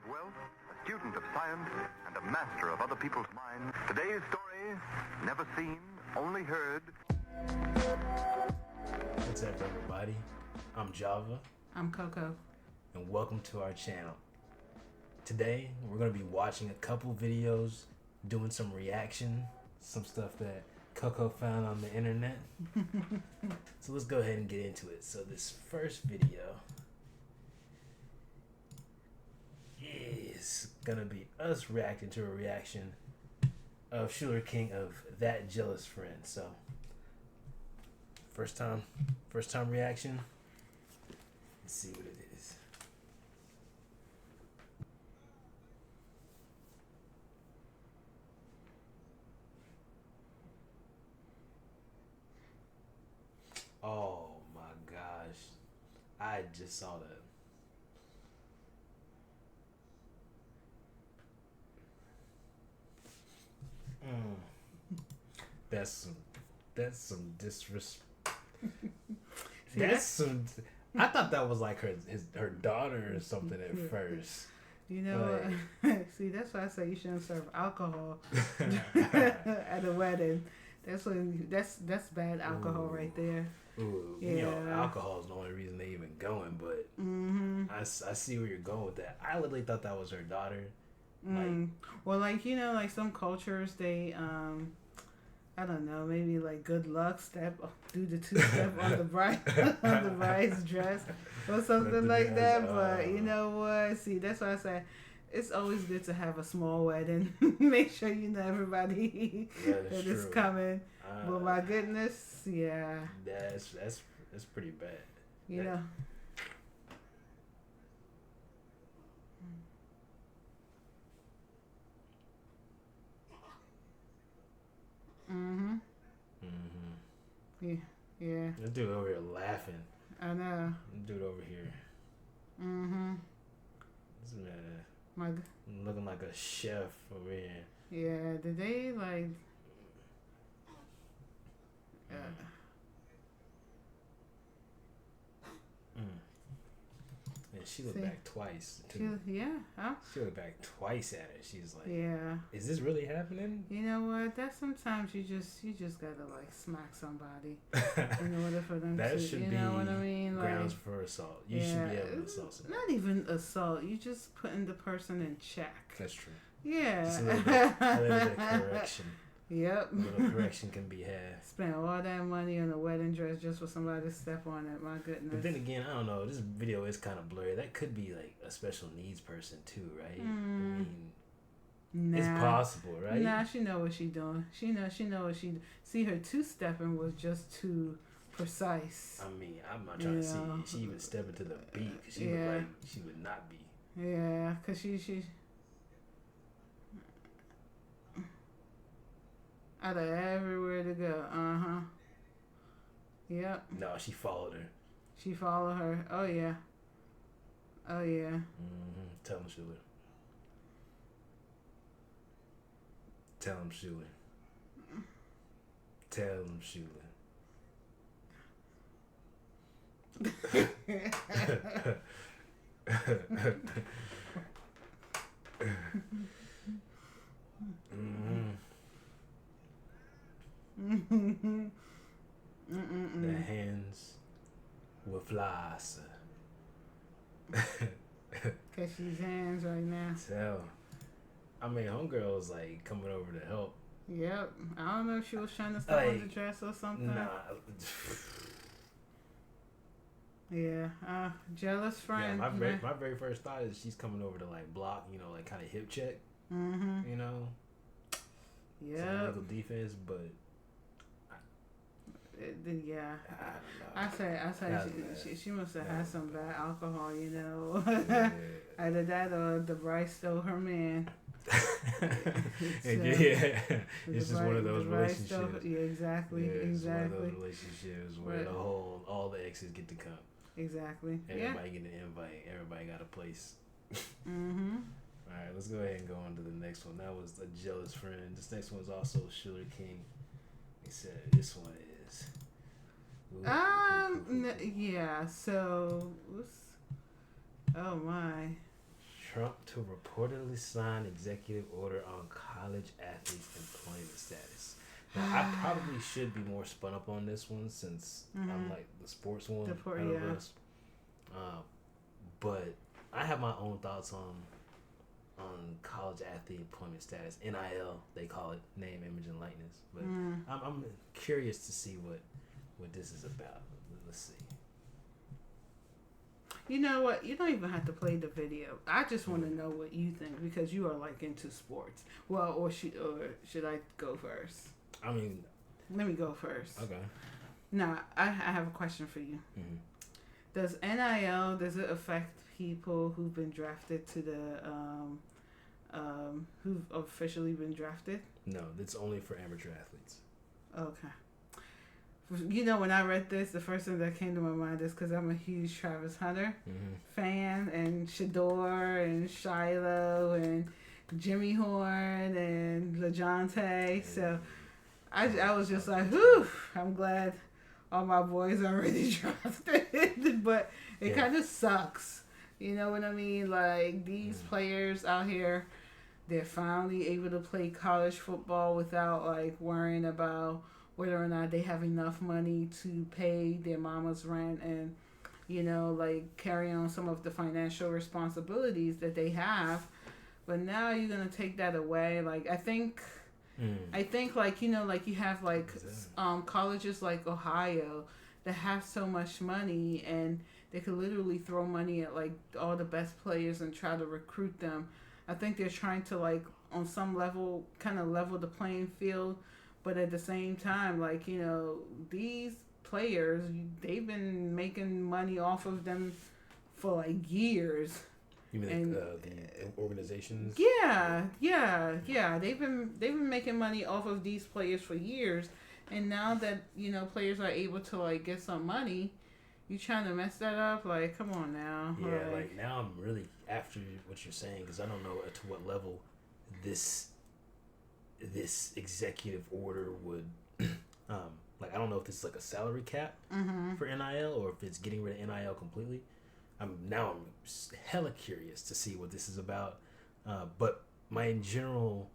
wealth, a student of science, and a master of other people's minds. Today's story, never seen, only heard. What's up, everybody? I'm Java. I'm Coco. And welcome to our channel. Today, we're going to be watching a couple videos, doing some reaction, some stuff that Coco found on the internet. So let's go ahead and get into it. So this first video is gonna be us reacting to a reaction of Schuler King of That Jealous Friend. So first time reaction. Let's see what it is. Oh my gosh, I just saw that. That's some disrespect. I thought that was like her daughter or something at first. You know, see, that's why I say you shouldn't serve alcohol at a wedding. That's bad alcohol right there. Ooh, yeah. You know, alcohol is the only reason they even going, but I see where you're going with that. I literally thought that was her daughter. Well, like, you know, like some cultures, they I don't know, maybe like good luck do the two-step on the bride on the bride's dress or something like that. But you know what? See, that's why I say it's always good to have a small wedding. Make sure you know everybody that is coming. But my goodness, yeah, that's pretty bad. You know. Yeah. Yeah. This dude over here laughing. I know. This dude over here. This man looking like a chef over here. Yeah. Did they like? And she looked back twice. She looked back twice at it. She's like, "Yeah, is this really happening?" You know what? That sometimes you just gotta like smack somebody in order for them that to. Should you be know what I mean? Grounds like, for assault. You should be able to assault somebody. Not even assault. You just putting the person in check. That's true. Yeah. Just a little bit of correction. Yep. A little correction can be had. Spend all that money on a wedding dress just for somebody to step on it. My goodness. But then again, I don't know. This video is kind of blurry. That could be like a special needs person too, right? I mean, it's possible, right? Nah, she know what she doing. She know what she. See, her two-stepping was just too precise. I mean, I'm not trying to see she even step into the beat. Cause she would not be. Yeah, cause she. Out of everywhere to go. Yep. No, she followed her. She followed her. Oh yeah. Oh yeah. Tell him, Schuler. Tell him, Schuler. Tell him, Schuler. The hands will fly, sir. Catch these hands right now. Tell. I mean, homegirl was like coming over to help. Yep. I don't know if she was trying to step on the dress or something. Nah. Yeah. Jealous friend. Yeah, my very first thought is she's coming over to like block, you know, like kind of hip check. You know. Yeah. Some legal defense, but. Yeah, I don't know. I say she must have had some bad alcohol, you know. Yeah. Either that or the bride stole her man. It's just one of those relationships. Exactly. It's one of those relationships where all the exes get to come. Exactly. Everybody get an invite. Everybody got a place. All right, let's go ahead and go on to the next one. That was A Jealous Friend. This next one is also Schuler King. He said this one is. Yeah. So, oh my. Trump to reportedly sign executive order on college athletes' employment status. Now, I probably should be more spun up on this one since I'm like the sports one out of us. But I have my own thoughts on college athlete employment status. NIL, they call it, name, image, and likeness. But I'm curious to see what this is about. Let's see. You know what? You don't even have to play the video. I just want to know what you think because you are like into sports. Well, or should I go first? I mean, let me go first. Okay. Now, I have a question for you. Does NIL, does it affect people who've been drafted to the who've officially been drafted? No, it's only for amateur athletes. Okay. You know, when I read this, the first thing that came to my mind is because I'm a huge Travis Hunter fan, and Shador and Shiloh and Jimmy Horn and LeJounte. So I was just like, whew, I'm glad all my boys are already drafted. But it kind of sucks. You know what I mean? Like, these players out here, they're finally able to play college football without, like, worrying about whether or not they have enough money to pay their mama's rent and, you know, like, carry on some of the financial responsibilities that they have. But now you're going to take that away. Like, I think, like, you know, like, you have, like, colleges like Ohio that have so much money and they could literally throw money at, like, all the best players and try to recruit them. I think they're trying to, like, on some level, kind of level the playing field. But at the same time, like, you know, these players, they've been making money off of them for, like, years. You mean the organizations? Yeah. They've been making money off of these players for years. And now that, you know, players are able to, like, get some money, you trying to mess that up? Like, come on now. Yeah, like now I'm really after what you're saying because I don't know to what level this executive order would like, I don't know if this is like a salary cap for NIL or if it's getting rid of NIL completely. I'm hella curious to see what this is about. But my general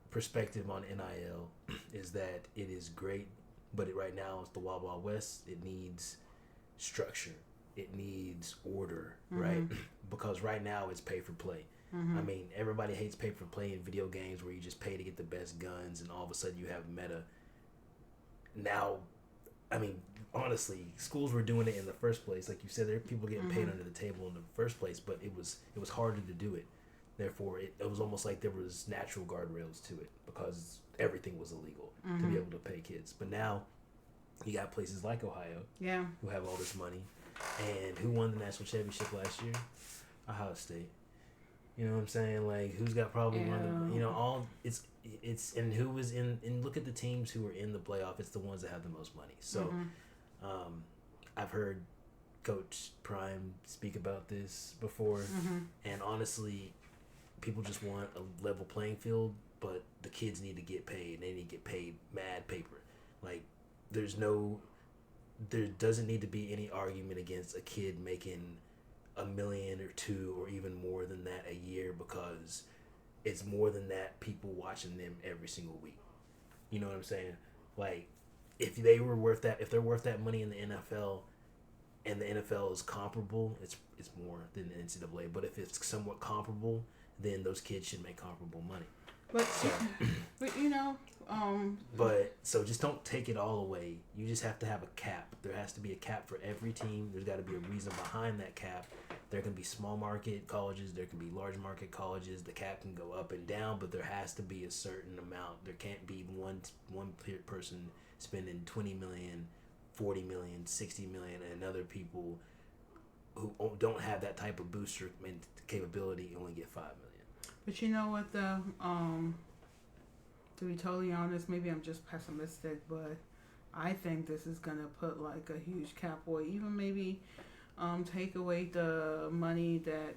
perspective on NIL is that it is great, but right now it's the Wild Wild West. It needs structure. It needs order, right? Because right now it's pay for play. I mean, everybody hates pay for play in video games where you just pay to get the best guns and all of a sudden you have meta. Now, I mean, honestly, schools were doing it in the first place. Like you said, there are people getting paid under the table in the first place, but it was harder to do it. Therefore, it was almost like there was natural guardrails to it because everything was illegal to be able to pay kids. But now, you got places like Ohio who have all this money. And who won the national championship last year? Ohio State. You know what I'm saying? Like, who's got probably one of the, you know, all it's and who was in, and look at the teams who are in the playoff. It's the ones that have the most money. So, I've heard Coach Prime speak about this before, and honestly, people just want a level playing field, but the kids need to get paid. They need to get paid mad paper. Like, there doesn't need to be any argument against a kid making $1 million or $2 million or even more than that a year because it's more than that people watching them every single week. You know what I'm saying? Like, if they're worth that money in the NFL and the NFL is comparable, it's more than the NCAA. But if it's somewhat comparable, then those kids should make comparable money. But you know, But so just don't take it all away. You just have to have a cap. There has to be a cap for every team. There's got to be a reason behind that cap. There can be small market colleges. There can be large market colleges. The cap can go up and down, but there has to be a certain amount. There can't be one person spending $20 million, $40 million, $60 million, and other people who don't have that type of booster capability only get $5 million. But you know what though? To be totally honest, maybe I'm just pessimistic, but I think this is gonna put like a huge cap, or even maybe take away the money that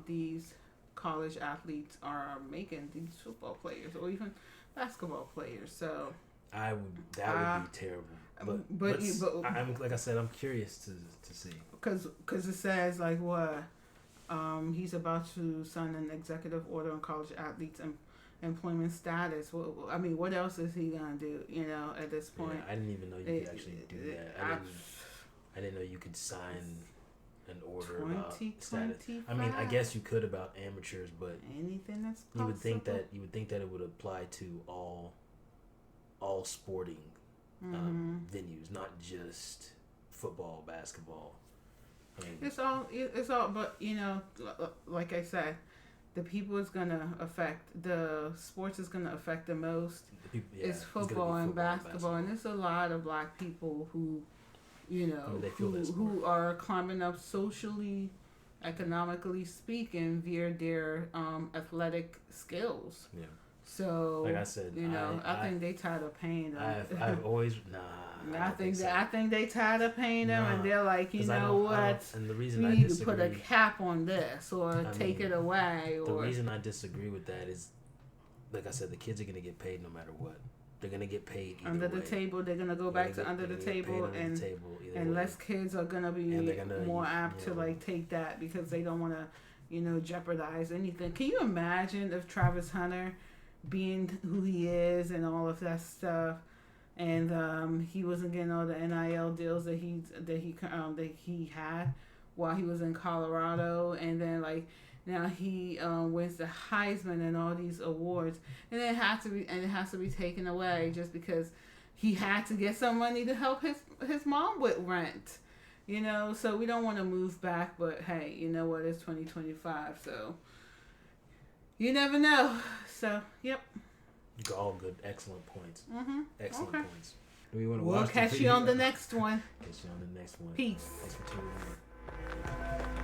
these college athletes are making, these football players or even basketball players. So that would be terrible. But I'm like I said, I'm curious to see. Because it says like what He's about to sign an executive order on college athletes and employment status. I mean, what else is he gonna do? You know, at this point. Yeah, I didn't even know you could actually do that. I didn't know you could sign an order about status. I mean, I guess you could about amateurs, but anything that's possible. You would think that it would apply to all sporting venues, not just football, basketball. I mean, it's all. But you know, like I said, the people is gonna affect. The sports is gonna affect the most. It's football and basketball, and there's a lot of black people who, you know, who are climbing up socially, economically speaking, via their athletic skills. Yeah. So, like I said, you know, I think they tired of paying them. I've always I think they tired of paying them, and they're like, you know what? And the reason we I need disagree, to put a cap on this, or take it away. The reason I disagree with that is, like I said, the kids are gonna get paid no matter what. They're gonna get paid under the table. They're gonna go back to under the table, and less kids are gonna be more apt to like take that because they don't want to, you know, jeopardize anything. Can you imagine if Travis Hunter, being who he is and all of that stuff, and he wasn't getting all the N.I.L deals that he had while he was in Colorado, and then like now he wins the Heisman and all these awards, and it has to be taken away just because he had to get some money to help his mom with rent, you know. So we don't want to move back, but hey, you know what? It's 2025, so you never know. So yep. All good, excellent points. Excellent points. We'll catch you on the next one. Catch you on the next one. Peace. Thanks for tuning in.